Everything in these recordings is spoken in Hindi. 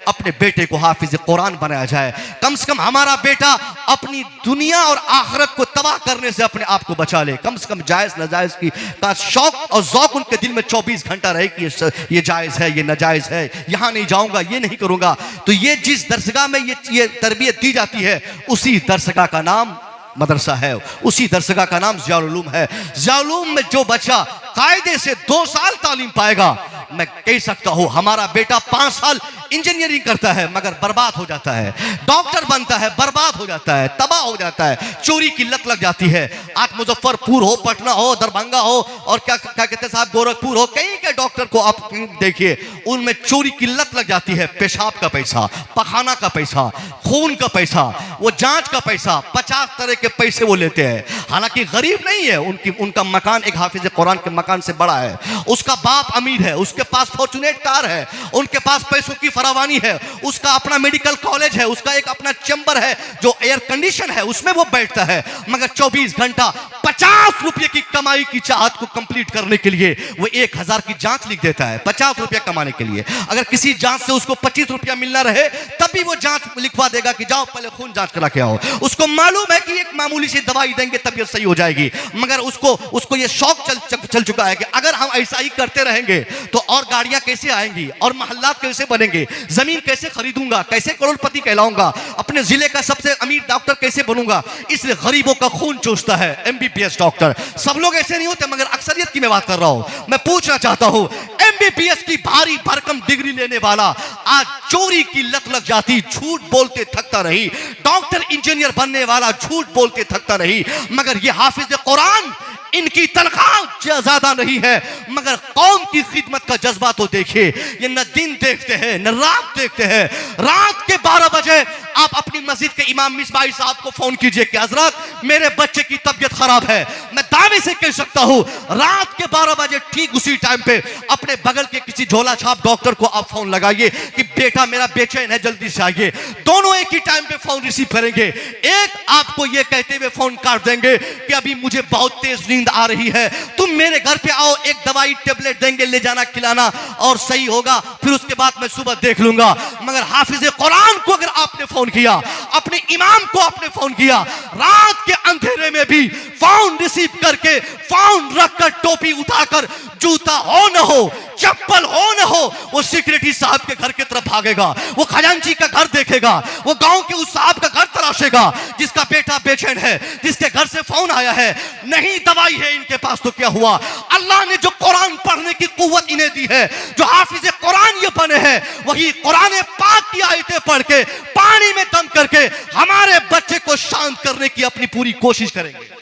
अपने बेटे को हाफिज कुरान बनाया जाए। कम से कम हमारा बेटा अपनी दुनिया और आखिरत को तबाह करने से अपने आप को बचा ले। कम से कम जायज़ नाजायज़ की का शौक और ज़ौक़ उनके दिल में 24 घंटा रहे कि ये जायज़ है, ये नाजायज़ है, यहाँ नहीं जाऊँगा, ये नहीं करूँगा। तो ये जिस दरसगाह में ये तरबियत दी जाती है, उसी दरसगाह का नाम मदरसा है, उसी दरसगाह का नाम ज़ियाउल उलूम है। ज़ियाउल उलूम में जो बच्चा कायदे से 2 साल तालीम पाएगा, मैं कह सकता हूँ हमारा बेटा 5 साल इंजीनियरिंग करता है मगर बर्बाद हो जाता है, डॉक्टर बनता है बर्बाद हो जाता है, तबाह हो जाता है, चोरी की लत लग जाती है। आज मुजफ्फरपुर हो, पटना हो, दरभंगा हो और क्या कहते हैं साहब, गोरखपुर हो, कहीं के डॉक्टर को आप देखिए, उनमें चोरी की लत लग जाती है। पेशाब का पैसा, पखाना का पैसा, खून का पैसा, वो जांच का पैसा, 50 तरह के पैसे वो लेते हैं। हालांकि गरीब नहीं है, उनका मकान एक हाफिज कुरान के मकान से बड़ा है, उसका बाप अमीर है, उसके पास फॉर्चुनेट कार है, उनके पास पैसों की फरावानी है, उसका अपना मेडिकल कॉलेज है, उसका एक अपना चैम्बर है जो एयर कंडीशन है, उसमें वो बैठता है। मगर 24 घंटा 50 रुपये की कमाई की चाहत को कंप्लीट करने के लिए वो 1000 की जांच लिख देता है 50 रुपया कमाने के लिए। अगर किसी जांच से उसको 25 रुपया मिलना रहे तब भी वो जांच लिखवा देगा कि जाओ पहले खून जांच करा के आओ। उसको मालूम है कि एक मामूली सी दवाई देंगे तबीयत सही हो जाएगी, मगर उसको ये शौक चल चुका है कि अगर हम ऐसा ही करते रहेंगे तो और गाड़ियां कैसे आएंगी, और मोहल्लात कैसे बनेंगे, जमीन कैसे खरीदूंगा, कैसे करोड़पति कहलाऊंगा, अपने जिले का सबसे अमीर डॉक्टर कैसे बनूंगा। इसलिए गरीबों का खून चूसता है एमबीबीएस डॉक्टर। सब लोग ऐसे नहीं होते मगर अक्सरियत की मैं बात कर रहा हूं। मैं पूछना चाहता हूं, एमबीबीएस की भारी भरकम डिग्री लेने वाला आज चोरी की लत लग जाती, झूठ बोलते थकता नहीं। डॉक्टर इंजीनियर बनने वाला झूठ बोलते थकता नहीं। मगर ये हाफिज कुरान, इनकी तनख्वाह ज्यादा नहीं है मगर कौम की खिदमत का जज्बा तो देखिए। ये न दिन देखते हैं न रात देखते हैं। रात के 12 बजे आप अपनी मस्जिद के इमाम मिसबाही साहब को फोन कीजिए कि हजरत मेरे बच्चे की तबीयत खराब है। मैं दावे से कह सकता हूं रात के 12 बजे ठीक उसी टाइम पे अपने बगल के किसी झोला छाप डॉक्टर को आप फोन लगाइए कि बेटा मेरा बेचैन है, जल्दी से आइए। दोनों एक ही टाइम पे फोन रिसीव करेंगे। एक आपको ये कहते हुए फोन काट देंगे कि अभी मुझे बहुत तेज नींद आ रही है, तुम मेरे घर पे आओ, एक दवाई टेबलेट देंगे, ले जाना खिलाना और सही होगा, फिर उसके बाद मैं सुबह देख लूंगा। मगर हाफिज कुरान को अगर आपने फोन किया, अपने इमाम को आपने फोन किया, रात के अंधेरे में भी फोन रिसीव करके, फोन रखकर, टोपी उठाकर, जूता हो न हो, चप्पल हो न हो, वो सेक्रेटरी साहब के घर की तरफ भागेगा, वो खजांची का घर देखेगा, वो गांव के उस साहब का घर तलाशेगा जिसका बेटा बेचैन है, जिसके घर से फोन आया है। नहीं दवाई है इनके पास तो क्या हुआ, अल्लाह ने जो कुरान पढ़ने की कुव्वत इन्हें दी है, जो हाफिज कुरान ये बने हैं, वही कुरान पाक की आयतें पढ़ के, पानी में दम करके हमारे बच्चे को शांत करने की अपनी पूरी कोशिश करेंगे।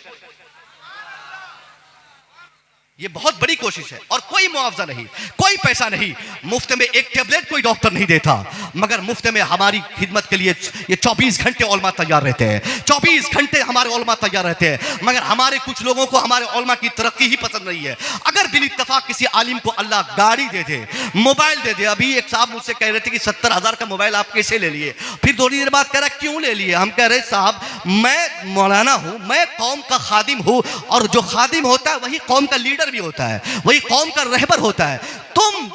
ये बहुत बड़ी कोशिश है और कोई मुआवजा नहीं, कोई पैसा नहीं, मुफ्त में एक टेबलेट कोई डॉक्टर नहीं देता, मगर मुफ्त में हमारी खिदमत के लिए ये 24 घंटे उलमा तैयार रहते हैं। 24 घंटे हमारे उलमा तैयार रहते हैं। मगर हमारे कुछ लोगों को हमारे उलमा की तरक्की ही पसंद नहीं है। अगर बिल इत्तफाक किसी आलिम को अल्लाह गाड़ी दे दे, मोबाइल दे दे, अभी एक साहब मुझसे कह रहे थे कि 70,000 का मोबाइल आप कैसे ले लिए, फिर थोड़ी देर बाद कह रहा क्यों ले लिए। हम कह रहे साहब मैं मौलाना हूं, मैं कौम का खादिम हूं, और जो खादिम होता है वही कौम का लीडर भी होता है, वही कौम का रहबर होता है। तुम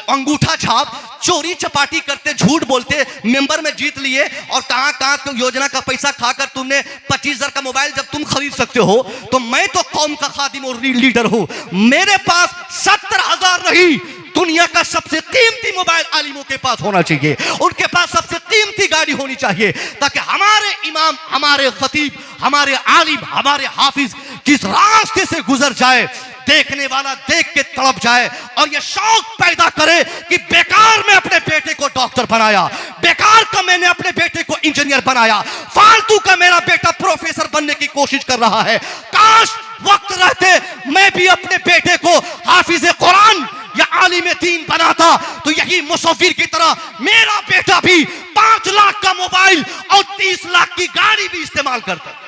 अंगूठा छाप, चोरी चपाटी करते, झूठ बोलते, मेंबर में जीत लिए और कहां तुम योजना का पैसा खाकर तुमने 25,000 का मोबाइल जब तुम खरीद सकते हो, तो मैं तो कौम का खादिम और लीडर हूं। मेरे पास 70,000 नहीं, दुनिया का सबसे कीमती मोबाइल आलिमों के पास होना चाहिए, उनके पास सबसे कीमती गाड़ी होनी चाहिए, ताकि हमारे इमाम, हमारे खतीब, हमारे आलिम, हमारे हाफिज जिस रास्ते से गुजर जाए, देखने वाला देख के तड़प जाए और यह शौक पैदा करे कि बेकार में अपने बेटे को डॉक्टर बनाया, बेकार का मैंने अपने बेटे को इंजीनियर बनाया, फालतू का मेरा बेटा प्रोफेसर बनने की कोशिश कर रहा है। काश वक्त रहते मैं भी अपने बेटे को हाफिज कुरान या आलिम दीन बनाता, तो यही मुसव्विर की तरह मेरा बेटा भी 5 लाख का मोबाइल और 30 लाख की गाड़ी भी इस्तेमाल करता।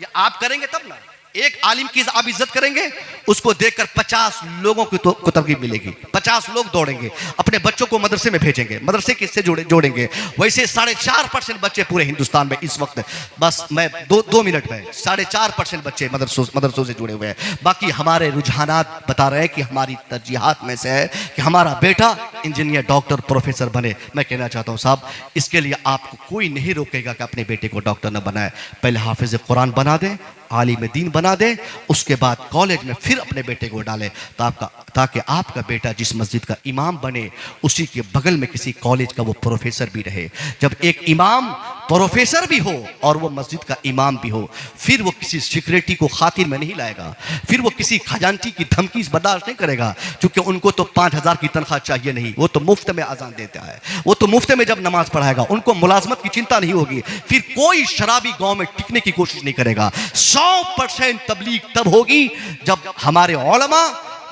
ये आप करेंगे तब ना, एक आलिम की आप इज्जत करेंगे, उसको देखकर 50 लोगों को तरकीब मिलेगी, 50 लोग दौड़ेंगे, अपने बच्चों को मदरसे में भेजेंगे, मदरसे किससे जोड़ेंगे। वैसे 4.5% बच्चे पूरे हिंदुस्तान में इस वक्त, बस मैं 2 मिनट में 4.5% बच्चे मदरसों से जुड़े हुए हैं। बाकी हमारे रुझानात बता रहे हैं कि हमारी तरजीहात में से है कि हमारा बेटा इंजीनियर, डॉक्टर, प्रोफेसर बने। मैं कहना चाहता हूँ साहब, इसके लिए आपको कोई नहीं रोकेगा कि अपने बेटे को डॉक्टर न बनाए। पहले हाफिज कुरान बना दें, आलिम दीन बना दे, उसके बाद कॉलेज में फिर अपने बेटे को डालें, ताकि आपका बेटा जिस मस्जिद का इमाम बने उसी के बगल में किसी कॉलेज का वो प्रोफेसर भी रहे। जब एक इमाम प्रोफेसर भी हो और वो मस्जिद का इमाम भी हो, फिर वो किसी सिक्योरिटी को खातिर में नहीं लाएगा, फिर वो किसी खजांची की धमकी बर्दाश्त नहीं करेगा, क्योंकि उनको तो 5,000 की तनख्वाह चाहिए नहीं, वो तो मुफ्त में अजान देता है, वो तो मुफ्त में जब नमाज पढ़ाएगा, उनको मुलाजमत की चिंता नहीं होगी। फिर कोई शराबी गांव में टिकने की कोशिश नहीं करेगा। 100% तबलीग तब होगी जब हमारे उलमा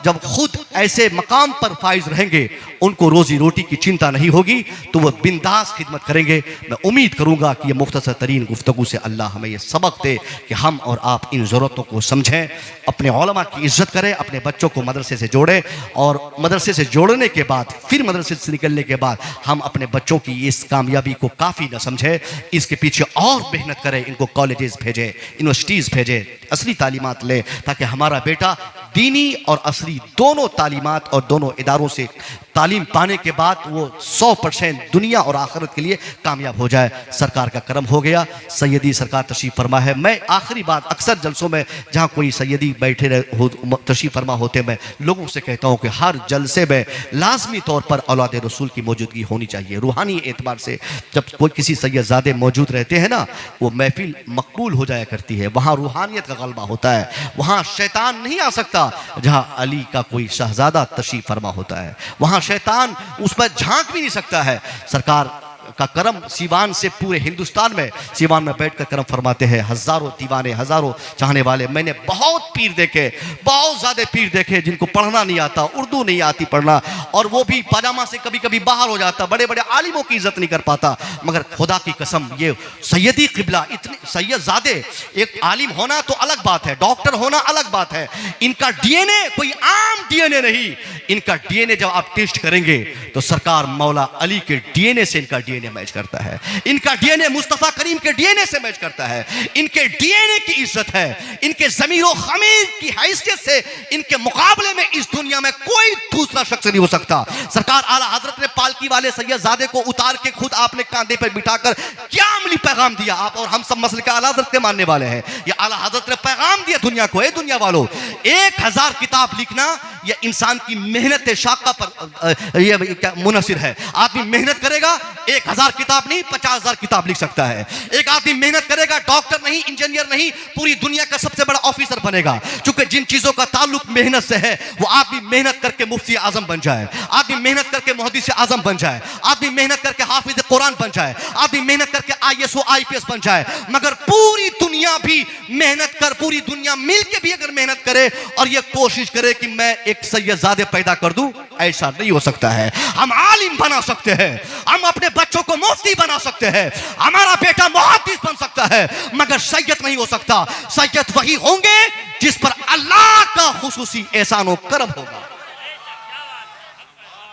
जब खुद ऐसे मकाम पर फाइज रहेंगे, उनको रोजी रोटी की चिंता नहीं होगी, तो वह बिंदास खिदमत करेंगे। मैं उम्मीद करूंगा कि यह मुख्तसर तरीन गुफ्तगू से अल्लाह हमें यह सबक दे कि हम और आप इन ज़रूरतों को समझें, अपने उलमा की इज्जत करें, अपने बच्चों को मदरसे से जोड़ें, और मदरसे से जोड़ने के बाद फिर मदरसे से निकलने के बाद हम अपने बच्चों की इस कामयाबी को काफ़ी न समझें, इसके पीछे और मेहनत करें, इनको कॉलेजेस भेजें, यूनिवर्सिटीज़ भेजें, असली तालीमात लें, ताकि हमारा बेटा दीनी और असली दोनों तालीमात और दोनों इदारों से तालीम पाने के बाद वो 100% दुनिया और आखिरत के लिए कामयाब हो जाए। सरकार का करम हो गया, सैयदी सरकार तशरीफ़ फरमा है। मैं आखिरी बात, अक्सर जलसों में जहाँ कोई सैयदी बैठे तशरीफ़ फरमा होते, मैं लोगों से कहता हूँ कि हर जलसे में लाजमी तौर पर औलाद रसूल की मौजूदगी होनी चाहिए। रूहानी एतबार से जब कोई किसी सैयदजादे मौजूद रहते हैं ना, वो महफिल मकबूल हो जाया करती है, वहाँ रूहानियत का गलबा होता है, वहाँ शैतान नहीं आ सकता। जहाँ अली का कोई शहजादा तशरीफ़ फरमा होता है, वहाँ शैतान उस पर झांक भी नहीं सकता है। सरकार का करम सीवान से पूरे हिंदुस्तान में, सीवान में बैठकर करम फरमाते हैं। हज़ारों दीवाने, हज़ारों चाहने वाले, मैंने बहुत पीर देखे, बहुत ज़्यादा पीर देखे जिनको पढ़ना नहीं आता, उर्दू नहीं आती पढ़ना, और वो भी पाजामा से कभी कभी बाहर हो जाता, बड़े बड़े आलिमों की इज्जत नहीं कर पाता। मगर खुदा की कसम, ये सैयदी क़िबला, इतने सैयदजादे, एक आलिम होना तो अलग बात है, डॉक्टर होना अलग बात है, इनका डीएनए कोई आम डीएनए नहीं। इनका डीएनए जब आप टेस्ट करेंगे तो सरकार मौला अली के डीएनए से इनका डीएनए मैच करता है, इनका डीएनए मुस्तफा करीम के डीएनए से मैच करता है। इनके डीएनए की इज्जत है, इनके ज़मीरो खमीर की हैसियत से इनके मुकाबले में इस दुनिया में कोई दूसरा शख्स नहीं हो सकता। सरकार आला हजरत ने पालकी वाले सैयदजादे को उतार के खुद आपने कांधे पर बिठाकर क्या अमली पैगाम दिया। आप और हम सब मसले का आला हजरत के मानने वाले हैं, ये आला हजरत ने पैगाम दिया दुनिया को। दुनिया वालों, 1000 किताब लिखना यह इंसान की मेहनत शाका पर ये मुनसिर है। आदमी मेहनत करेगा 1000 किताब नहीं 50,000 किताब लिख सकता है। एक आदमी मेहनत करेगा, डॉक्टर नहीं, इंजीनियर नहीं, पूरी दुनिया का सबसे बड़ा ऑफिसर बनेगा। क्योंकि जिन चीजों का ताल्लुक मेहनत से है, वो आदमी मेहनत करके मुफ्ती आजम बन जाए, आदमी मेहनत करके मुहद्दिस आजम बन जाए, आदमी मेहनत करके हाफिज कुरान बन जाए, आदमी मेहनत करके ISO IPS बन जाए। मगर पूरी दुनिया भी मेहनत कर, पूरी दुनिया मिलके भी अगर मेहनत करे और ये कोशिश करे कि मैं एक सैयदजादे पैदा कर दूं, ऐसा नहीं हो सकता है। हम आलिम बना सकते हैं, हम अपने बच्चों को मुफ्ती बना सकते हैं, हमारा बेटा मुहद्दिस बन सकता है, मगर सैयद नहीं हो सकता। सैयद वही होंगे जिस पर अल्लाह का खुसूसी एहसान और करम होगा।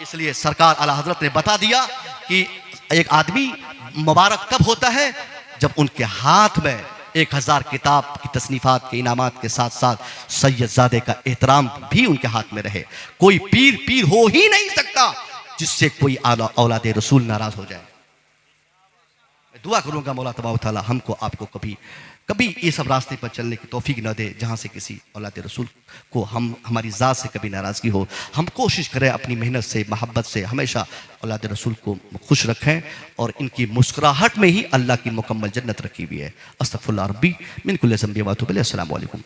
इसलिए सरकार आला हजरत ने बता दिया कि एक आदमी मुबारक तब होता है जब उनके हाथ में 1000 किताब की तसनीफात के इनामात के साथ साथ सैयदजादे का एहतराम भी उनके हाथ में रहे। कोई पीर हो ही नहीं सकता जिससे कोई औलाद रसूल नाराज हो जाए। मैं दुआ करूंगा मौला तबारक व तआला हमको आपको कभी ये सब रास्ते पर चलने की तौफीक न दे जहाँ से किसी औलाद रसूल को हमारी ज़ात से कभी नाराज़गी हो। हम कोशिश करें अपनी मेहनत से, मोहब्बत से हमेशा औलाद रसूल को खुश रखें, और इनकी मुस्कुराहट में ही अल्लाह की मुकम्मल जन्नत रखी हुई है। अस्तगफिरुल्लाह रब्बी मिन कुल्लि ज़ंबि व अतूबु इलैह। अस्सलामु अलैकुम।